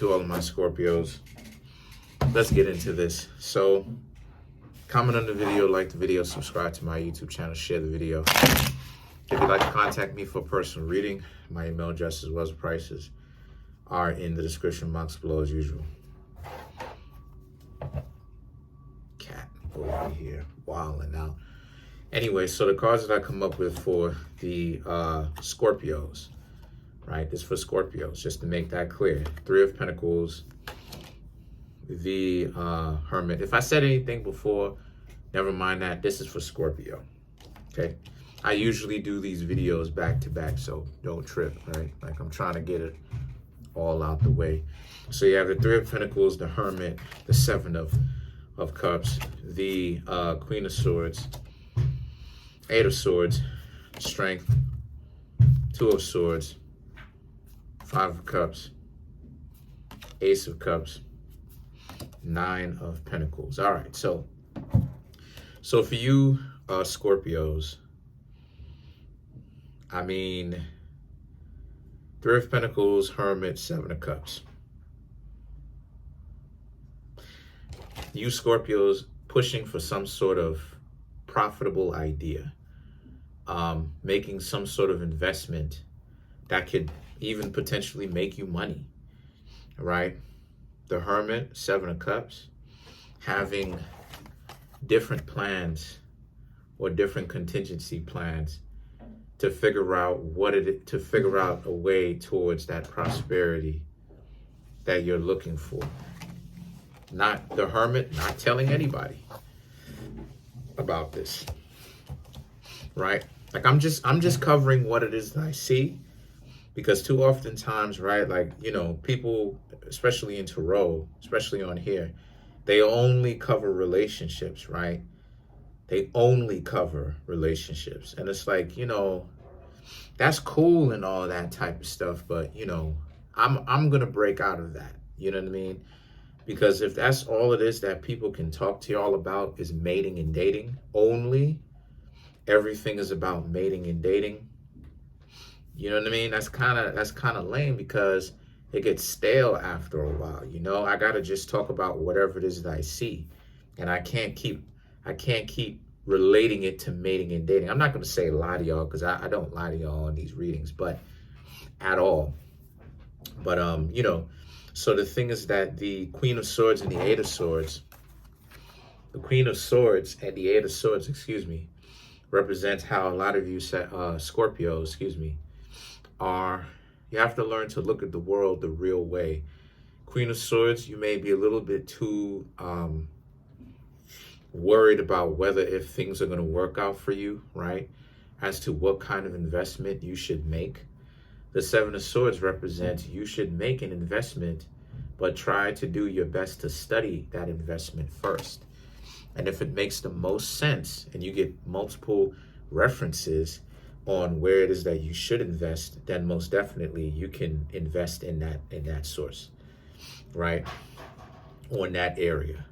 to all of my Scorpios. Let's get into this. So, comment on the video, like the video, subscribe to my YouTube channel, share the video. If you'd like to contact me for a personal reading, my email address as well as prices are in the description box below as usual. Cat over here, wilding out. Anyway, so the cards that I come up with for the Scorpios, right? This is for Scorpios, just to make that clear. Three of Pentacles, the Hermit. If I said anything before, never mind that. This is for Scorpio, okay? I usually do these videos back to back, so don't trip, right? Like, I'm trying to get it all out the way. So you have the Three of Pentacles, the Hermit, the Seven of Cups, the Queen of Swords, Eight of Swords, Strength, Two of Swords, Five of Cups, Ace of Cups, Nine of Pentacles. All right, so for you Scorpios, I mean, Three of Pentacles, Hermit, Seven of Cups. You Scorpios pushing for some sort of profitable idea, making some sort of investment that could even potentially make you money, right? The Hermit, Seven of Cups, having different plans or different contingency plans to figure out a way towards that prosperity that you're looking for. Not the Hermit, not telling anybody about this, right? Like, I'm just covering what it is that I see, because too often times, right, like, you know, people, especially in tarot, especially on here, they only cover relationships, right? They only cover relationships. And it's like, you know, that's cool and all that type of stuff, but, you know, I'm gonna break out of that. You know what I mean? Because if that's all it is that people can talk to y'all about is mating and dating only, everything is about mating and dating, you know what I mean? That's kind of lame, because it gets stale after a while. You know, I gotta just talk about whatever it is that I see, and I can't keep relating it to mating and dating. I'm not gonna say lie to y'all, because I don't lie to y'all on these readings, but at all. But you know, so the thing is that the Queen of Swords and the Eight of Swords, the Queen of Swords and the Eight of Swords, excuse me, represents how a lot of you Scorpio, excuse me, are, you have to learn to look at the world the real way. Queen of Swords, you may be a little bit too worried about if things are going to work out for you, right? As to what kind of investment you should make. The Seven of Swords represents you should make an investment, but try to do your best to study that investment first. And if it makes the most sense and you get multiple references on where it is that you should invest, then most definitely you can invest in that source, right? Or in that area.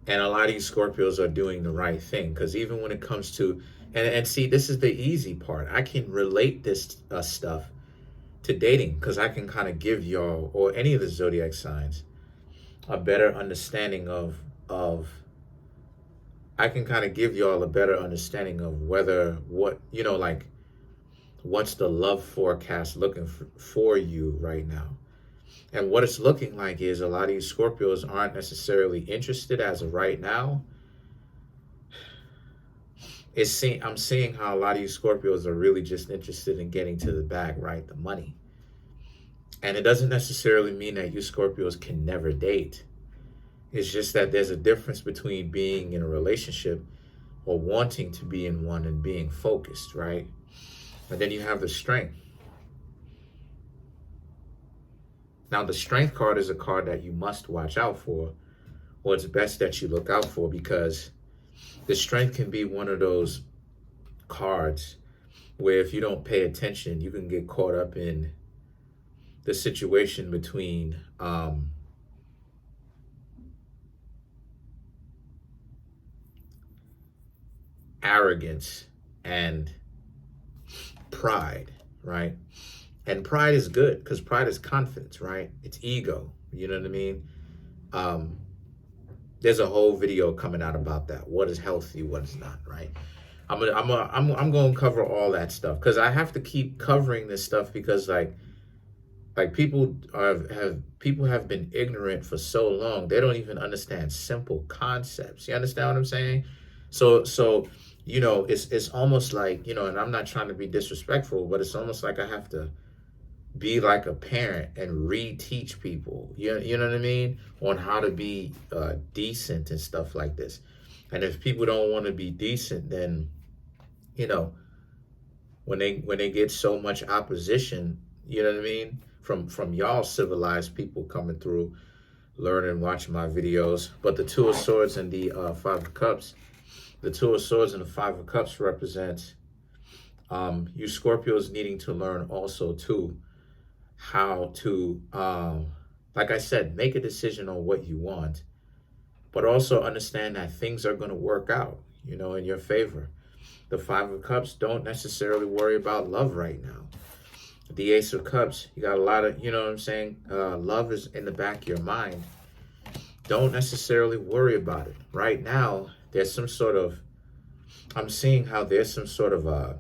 And a lot of you Scorpios are doing the right thing, because even when it comes to, and see, this is the easy part. I can relate this stuff to dating, because I can kind of give y'all, or any of the zodiac signs, a better understanding of I can kind of give y'all a better understanding of what's the love forecast looking for you right now. And what it's looking like is a lot of you Scorpios aren't necessarily interested as of right now. I'm seeing how a lot of you Scorpios are really just interested in getting to the bag, right? The money. And it doesn't necessarily mean that you Scorpios can never date. It's just that there's a difference between being in a relationship or wanting to be in one and being focused, right? And then you have the Strength. Now, the Strength card is a card that you must watch out for, or it's best that you look out for, because the Strength can be one of those cards where if you don't pay attention, you can get caught up in the situation between arrogance and pride, right? And pride is good, because pride is confidence, right? It's ego, You know what I mean? There's a whole video coming out about that. What is healthy, what is not, right? I'm going to cover all that stuff because I have to keep covering this stuff because like people have been ignorant for so long. They don't even understand simple concepts. You understand what I'm saying? So you know, it's almost like, you know, and I'm not trying to be disrespectful, but it's almost like I have to be like a parent and reteach people, you know what I mean, on how to be decent and stuff like this. And if people don't want to be decent, then, you know, when they get so much opposition, you know what I mean, from y'all civilized people coming through, learning, watching my videos. But the Two of Swords and the Five of Cups, the Two of Swords and the Five of Cups represents you Scorpios needing to learn also too how to, like I said, make a decision on what you want, but also understand that things are going to work out, you know, in your favor. The Five of Cups, don't necessarily worry about love right now. The Ace of Cups, you got a lot of, you know what I'm saying, love is in the back of your mind. Don't necessarily worry about it. Right now, there's some sort of, I'm seeing how there's some sort of a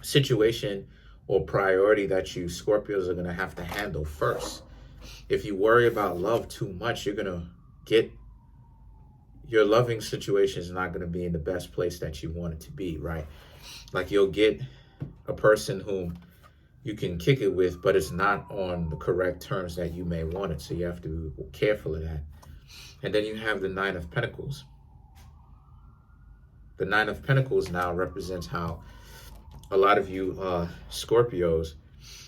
situation or priority that you Scorpios are going to have to handle first. If you worry about love too much, you're going to get, your loving situation is not going to be in the best place that you want it to be, right? Like you'll get a person whom you can kick it with, but it's not on the correct terms that you may want it. So you have to be careful of that. And then you have the Nine of Pentacles. The Nine of Pentacles now represents how a lot of you Scorpios,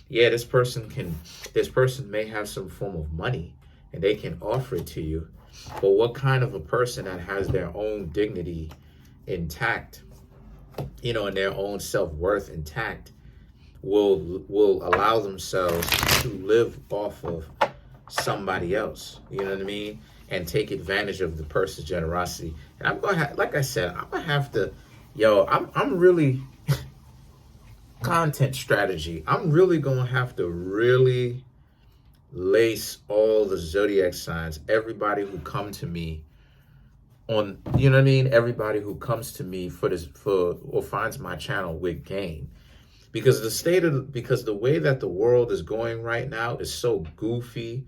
yeah, this person may have some form of money and they can offer it to you. But what kind of a person that has their own dignity intact, you know, and their own self-worth intact, will allow themselves to live off of somebody else, you know what I mean, and take advantage of the person's generosity. And I'm gonna like I said, I'm gonna have to, I'm really content strategy. I'm really gonna have to really lace all the zodiac signs, everybody who come to me on, you know what I mean, everybody who comes to me for or finds my channel with game. Because the way that the world is going right now is so goofy,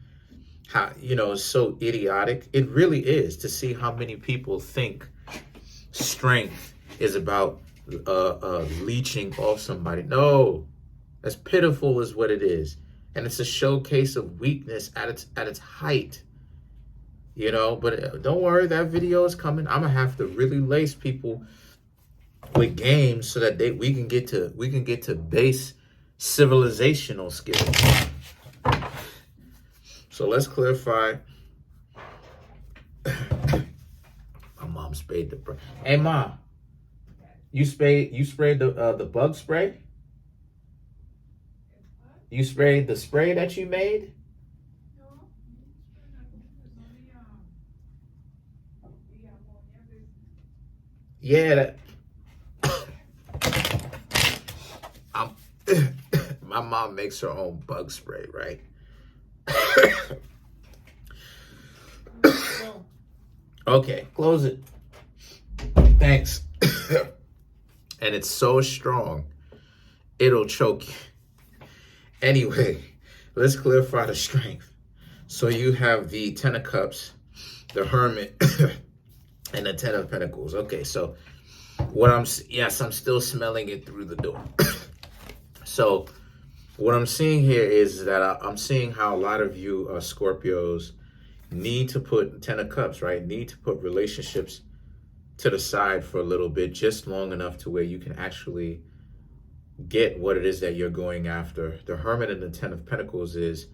how, you know, it's so idiotic. It really is, to see how many people think strength is about leeching off somebody. No, as pitiful as what it is. And it's a showcase of weakness at its height, you know. But don't worry, that video is coming. I'm gonna have to really lace people with games so that we can get to base civilizational skills. So let's clarify. My mom sprayed the. Hey, Mom, you sprayed the bug spray? You sprayed the spray that you made? Yeah, my mom makes her own bug spray, right? Okay, close it. Thanks. And it's so strong, it'll choke you. Anyway, let's clarify the strength. So you have the Ten of Cups, the Hermit, and the Ten of Pentacles. Okay, so I'm still smelling it through the door. So what I'm seeing here is that I'm seeing how a lot of you Scorpios need to put, Ten of Cups, right? Need to put relationships to the side for a little bit, just long enough to where you can actually get what it is that you're going after. The Hermit and the Ten of Pentacles is,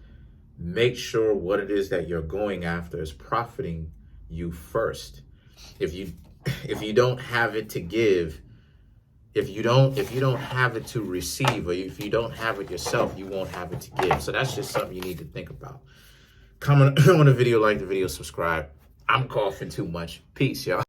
make sure what it is that you're going after is profiting you first. If you don't have it to give, if you don't have it to receive, or if you don't have it yourself, you won't have it to give. So that's just something you need to think about. Comment on the video, like the video, subscribe. I'm coughing too much. Peace, y'all.